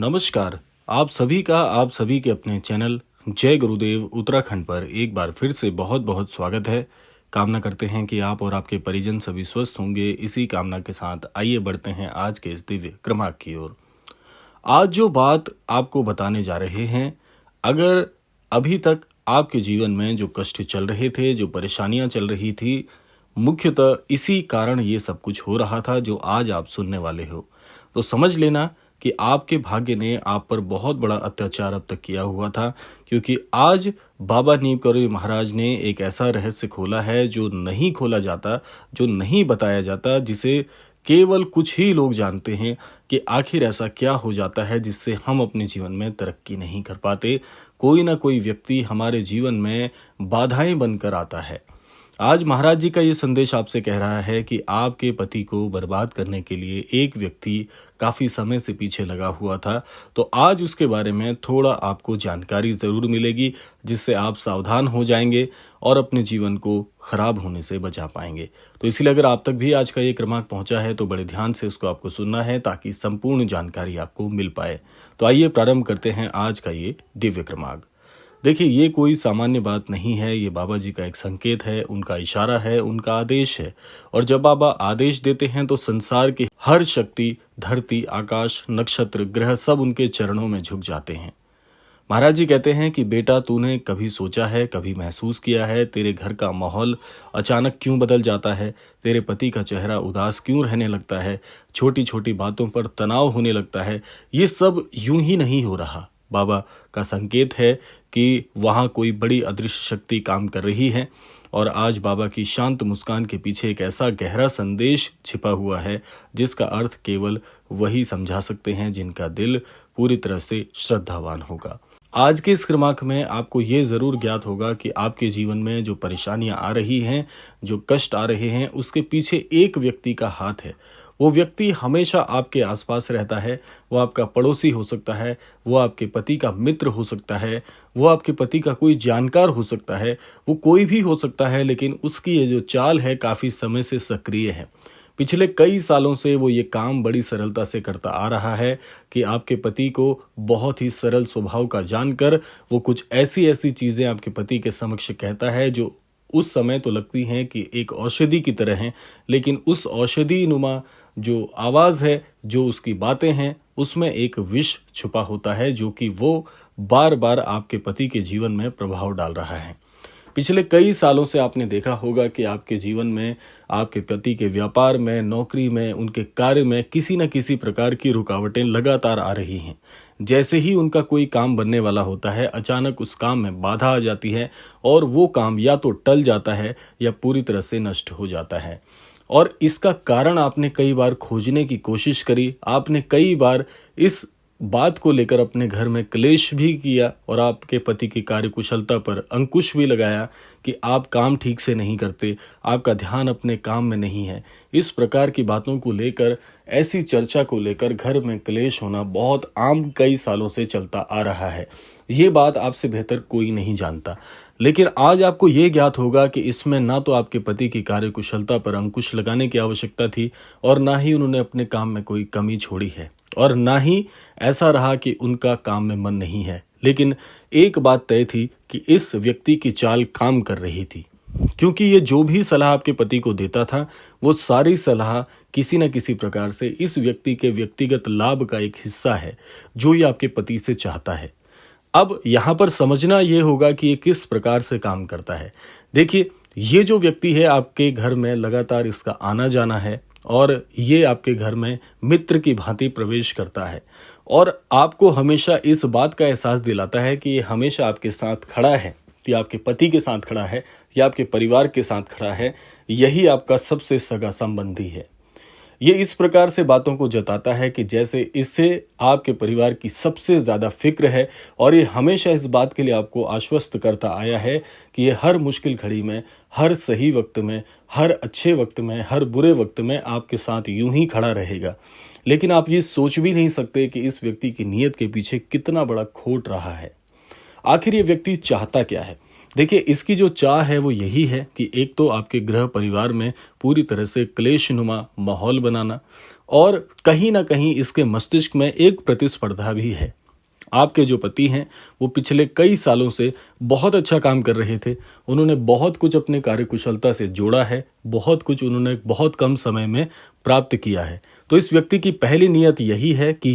नमस्कार। आप सभी के अपने चैनल जय गुरुदेव उत्तराखंड पर एक बार फिर से बहुत बहुत स्वागत है। कामना करते हैं कि आप और आपके परिजन सभी स्वस्थ होंगे। इसी कामना के साथ आइए बढ़ते हैं आज के इस दिव्य क्रमांक की ओर। आज जो बात आपको बताने जा रहे हैं, अगर अभी तक आपके जीवन में जो कष्ट चल रहे थे, जो परेशानियां चल रही थी, मुख्यतः इसी कारण ये सब कुछ हो रहा था जो आज आप सुनने वाले हो, तो समझ लेना कि आपके भाग्य ने आप पर बहुत बड़ा अत्याचार अब तक किया हुआ था। क्योंकि आज बाबा नीमकरोली महाराज ने एक ऐसा रहस्य खोला है जो नहीं खोला जाता, जो नहीं बताया जाता, जिसे केवल कुछ ही लोग जानते हैं कि आखिर ऐसा क्या हो जाता है जिससे हम अपने जीवन में तरक्की नहीं कर पाते। कोई ना कोई व्यक्ति हमारे जीवन में बाधाएं बनकर आता है। आज महाराज जी का ये संदेश आपसे कह रहा है कि आपके पति को बर्बाद करने के लिए एक व्यक्ति काफी समय से पीछे लगा हुआ था। तो आज उसके बारे में थोड़ा आपको जानकारी जरूर मिलेगी, जिससे आप सावधान हो जाएंगे और अपने जीवन को खराब होने से बचा पाएंगे। तो इसलिए अगर आप तक भी आज का ये क्रमांक पहुंचा है तो बड़े ध्यान से इसको आपको सुनना है ताकि संपूर्ण जानकारी आपको मिल पाए। तो आइए प्रारंभ करते हैं आज का ये दिव्य क्रमांक। देखिए, ये कोई सामान्य बात नहीं है, ये बाबा जी का एक संकेत है, उनका इशारा है, उनका आदेश है। और जब बाबा आदेश देते हैं तो संसार की हर शक्ति, धरती, आकाश, नक्षत्र, ग्रह सब उनके चरणों में झुक जाते हैं। महाराज जी कहते हैं कि बेटा, तूने कभी सोचा है, कभी महसूस किया है, तेरे घर का माहौल अचानक क्यों बदल जाता है? तेरे पति का चेहरा उदास क्यों रहने लगता है? छोटी छोटी बातों पर तनाव होने लगता है। ये सब यूं ही नहीं हो रहा। बाबा का संकेत है कि वहाँ कोई बड़ी अदृश्य शक्ति काम कर रही है। और आज बाबा की शांत मुस्कान के पीछे एक ऐसा गहरा संदेश छिपा हुआ है जिसका अर्थ केवल वही समझा सकते हैं जिनका दिल पूरी तरह से श्रद्धावान होगा। आज के इस क्रमांक में आपको ये जरूर ज्ञात होगा कि आपके जीवन में जो परेशानियां आ रही हैं, जो कष्ट आ रहे हैं, उसके पीछे एक व्यक्ति का हाथ है। वो व्यक्ति हमेशा आपके आसपास रहता है। वो आपका पड़ोसी हो सकता है, वो आपके पति का मित्र हो सकता है, वो आपके पति का कोई जानकार हो सकता है, वो कोई भी हो सकता है, लेकिन उसकी ये जो चाल है काफी समय से सक्रिय है। पिछले कई सालों से वो ये काम बड़ी सरलता से करता आ रहा है कि आपके पति को बहुत ही सरल स्वभाव का जानकर वो कुछ ऐसी ऐसी चीजें आपके पति के समक्ष कहता है जो उस समय तो लगती हैं कि एक औषधि की तरह हैं, लेकिन उस औषधि नुमा जो आवाज है, जो उसकी बातें हैं, उसमें एक विष छुपा होता है जो कि वो बार बार आपके पति के जीवन में प्रभाव डाल रहा है। पिछले कई सालों से आपने देखा होगा कि आपके जीवन में, आपके पति के व्यापार में, नौकरी में, उनके कार्य में किसी न किसी प्रकार की रुकावटें लगातार आ रही हैं। जैसे ही उनका कोई काम बनने वाला होता है, अचानक उस काम में बाधा आ जाती है और वो काम या तो टल जाता है या पूरी तरह से नष्ट हो जाता है। और इसका कारण आपने कई बार खोजने की कोशिश करी, आपने कई बार इस बात को लेकर अपने घर में क्लेश भी किया और आपके पति की कार्यकुशलता पर अंकुश भी लगाया कि आप काम ठीक से नहीं करते, आपका ध्यान अपने काम में नहीं है। इस प्रकार की बातों को लेकर, ऐसी चर्चा को लेकर घर में क्लेश होना बहुत आम कई सालों से चलता आ रहा है। ये बात आपसे बेहतर कोई नहीं जानता। लेकिन आज आपको ये ज्ञात होगा कि इसमें ना तो आपके पति की कार्यकुशलता पर अंकुश लगाने की आवश्यकता थी और ना ही उन्होंने अपने काम में कोई कमी छोड़ी है, और ना ही ऐसा रहा कि उनका काम में मन नहीं है। लेकिन एक बात तय थी कि इस व्यक्ति की चाल काम कर रही थी, क्योंकि ये जो भी सलाह आपके पति को देता था, वो सारी सलाह किसी न किसी प्रकार से इस व्यक्ति के व्यक्तिगत लाभ का एक हिस्सा है जो ये आपके पति से चाहता है। अब यहाँ पर समझना ये होगा कि ये किस प्रकार से काम करता है। देखिए, ये जो व्यक्ति है आपके घर में लगातार इसका आना जाना है और ये आपके घर में मित्र की भांति प्रवेश करता है और आपको हमेशा इस बात का एहसास दिलाता है कि ये हमेशा आपके साथ खड़ा है, कि आपके पति के साथ खड़ा है या आपके परिवार के साथ खड़ा है। यही आपका सबसे सगा संबंधी है। ये इस प्रकार से बातों को जताता है कि जैसे इससे आपके परिवार की सबसे ज़्यादा फिक्र है और ये हमेशा इस बात के लिए आपको आश्वस्त करता आया है कि ये हर मुश्किल घड़ी में, हर सही वक्त में, हर अच्छे वक्त में, हर बुरे वक्त में आपके साथ यूं ही खड़ा रहेगा। लेकिन आप ये सोच भी नहीं सकते कि इस व्यक्ति की नीयत के पीछे कितना बड़ा खोट रहा है। आखिर ये व्यक्ति चाहता क्या है? देखिए, इसकी जो चाह है वो यही है कि एक तो आपके गृह परिवार में पूरी तरह से क्लेशनुमा माहौल बनाना, और कहीं ना कहीं इसके मस्तिष्क में एक प्रतिस्पर्धा भी है। आपके जो पति हैं वो पिछले कई सालों से बहुत अच्छा काम कर रहे थे, उन्होंने बहुत कुछ अपने कार्यकुशलता से जोड़ा है, बहुत कुछ उन्होंने बहुत कम समय में प्राप्त किया है। तो इस व्यक्ति की पहली नियत यही है कि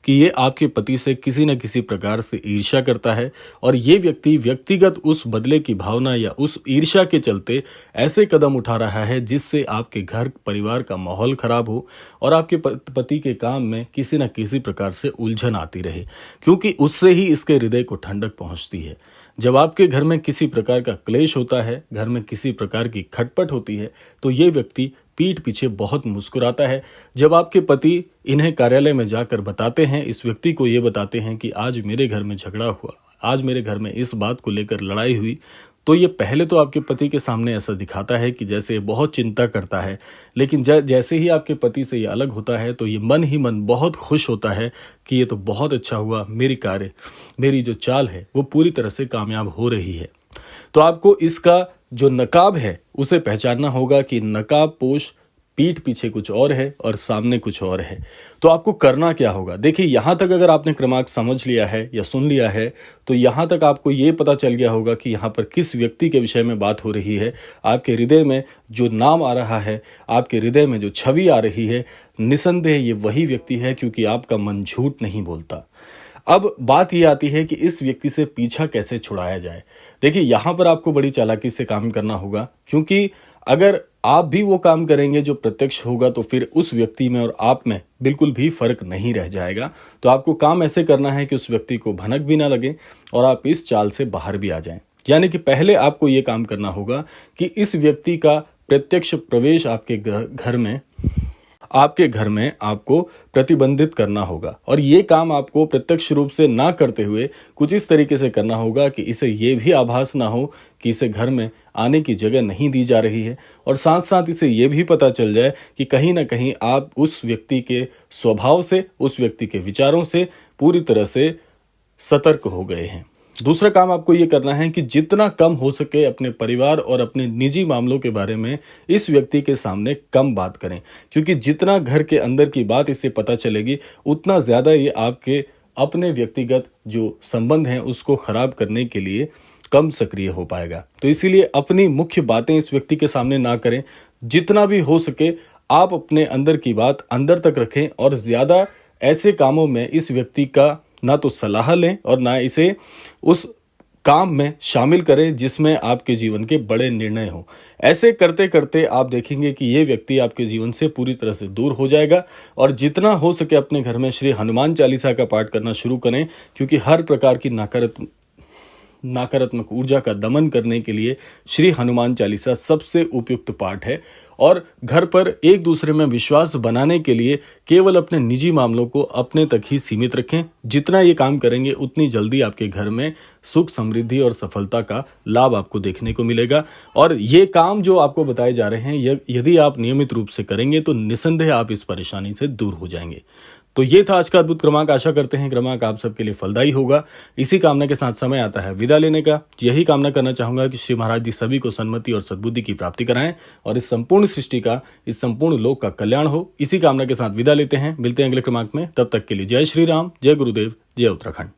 ये आपके पति से किसी न किसी प्रकार से ईर्ष्या करता है, और ये व्यक्ति व्यक्तिगत उस बदले की भावना या उस ईर्ष्या के चलते ऐसे कदम उठा रहा है जिससे आपके घर परिवार का माहौल खराब हो और आपके पति के काम में किसी न किसी प्रकार से उलझन आती रहे, क्योंकि उससे ही इसके हृदय को ठंडक पहुंचती है। जब आपके घर में किसी प्रकार का क्लेश होता है, घर में किसी प्रकार की खटपट होती है, तो ये व्यक्ति पीठ पीछे बहुत मुस्कुराता है। जब आपके पति इन्हें कार्यालय में जाकर बताते हैं, इस व्यक्ति को ये बताते हैं कि आज मेरे घर में झगड़ा हुआ, आज मेरे घर में इस बात को लेकर लड़ाई हुई, तो ये पहले तो आपके पति के सामने ऐसा दिखाता है कि जैसे ये बहुत चिंता करता है, लेकिन जैसे ही आपके पति से ये अलग होता है तो ये मन ही मन बहुत खुश होता है कि ये तो बहुत अच्छा हुआ, मेरी जो चाल है वो पूरी तरह से कामयाब हो रही है। तो आपको इसका जो नकाब है उसे पहचानना होगा कि नकाब पोश पीठ पीछे कुछ और है और सामने कुछ और है। तो आपको करना क्या होगा? देखिए, यहाँ तक अगर आपने क्रमांक समझ लिया है या सुन लिया है तो यहाँ तक आपको ये पता चल गया होगा कि यहाँ पर किस व्यक्ति के विषय में बात हो रही है। आपके हृदय में जो नाम आ रहा है, आपके हृदय में जो छवि आ रही है, निसंदेह ये वही व्यक्ति है, क्योंकि आपका मन झूठ नहीं बोलता। अब बात ये आती है कि इस व्यक्ति से पीछा कैसे छुड़ाया जाए। देखिए, यहाँ पर आपको बड़ी चालाकी से काम करना होगा, क्योंकि अगर आप भी वो काम करेंगे जो प्रत्यक्ष होगा तो फिर उस व्यक्ति में और आप में बिल्कुल भी फर्क नहीं रह जाएगा। तो आपको काम ऐसे करना है कि उस व्यक्ति को भनक भी ना लगे और आप इस चाल से बाहर भी आ जाएं। यानी कि पहले आपको ये काम करना होगा कि इस व्यक्ति का प्रत्यक्ष प्रवेश आपके घर में आपको प्रतिबंधित करना होगा, और ये काम आपको प्रत्यक्ष रूप से ना करते हुए कुछ इस तरीके से करना होगा कि इसे ये भी आभास ना हो कि इसे घर में आने की जगह नहीं दी जा रही है, और साथ साथ इसे ये भी पता चल जाए कि कहीं ना कहीं आप उस व्यक्ति के स्वभाव से, उस व्यक्ति के विचारों से पूरी तरह से सतर्क हो गए हैं। दूसरा काम आपको ये करना है कि जितना कम हो सके अपने परिवार और अपने निजी मामलों के बारे में इस व्यक्ति के सामने कम बात करें, क्योंकि जितना घर के अंदर की बात इसे पता चलेगी उतना ज़्यादा ये आपके अपने व्यक्तिगत जो संबंध हैं उसको खराब करने के लिए कम सक्रिय हो पाएगा। तो इसीलिए अपनी मुख्य बातें इस व्यक्ति के सामने ना करें। जितना भी हो सके आप अपने अंदर की बात अंदर तक रखें, और ज़्यादा ऐसे कामों में इस व्यक्ति का ना तो सलाह लें और ना इसे उस काम में शामिल करें जिसमें आपके जीवन के बड़े निर्णय हो। ऐसे करते करते आप देखेंगे कि ये व्यक्ति आपके जीवन से पूरी तरह से दूर हो जाएगा। और जितना हो सके अपने घर में श्री हनुमान चालीसा का पाठ करना शुरू करें, क्योंकि हर प्रकार की नकारात्मक ऊर्जा का दमन करने के लिए श्री हनुमान चालीसा सबसे उपयुक्त पाठ है। और घर पर एक दूसरे में विश्वास बनाने के लिए केवल अपने निजी मामलों को अपने तक ही सीमित रखें। जितना ये काम करेंगे उतनी जल्दी आपके घर में सुख, समृद्धि और सफलता का लाभ आपको देखने को मिलेगा। और ये काम जो आपको बताए जा रहे हैं, यदि आप नियमित रूप से करेंगे तो निसंदेह आप इस परेशानी से दूर हो जाएंगे। तो ये था आज का अद्भुत क्रमांक। आशा करते हैं क्रमांक आप सबके लिए फलदायी होगा। इसी कामना के साथ समय आता है विदा लेने का। यही कामना करना चाहूंगा कि श्री महाराज जी सभी को सन्मति और सद्बुद्धि की प्राप्ति कराएं और इस संपूर्ण सृष्टि का, इस संपूर्ण लोक का कल्याण हो। इसी कामना के साथ विदा लेते हैं। मिलते हैं अगले क्रमांक में। तब तक के लिए जय श्री राम, जय गुरुदेव, जय उत्तराखंड।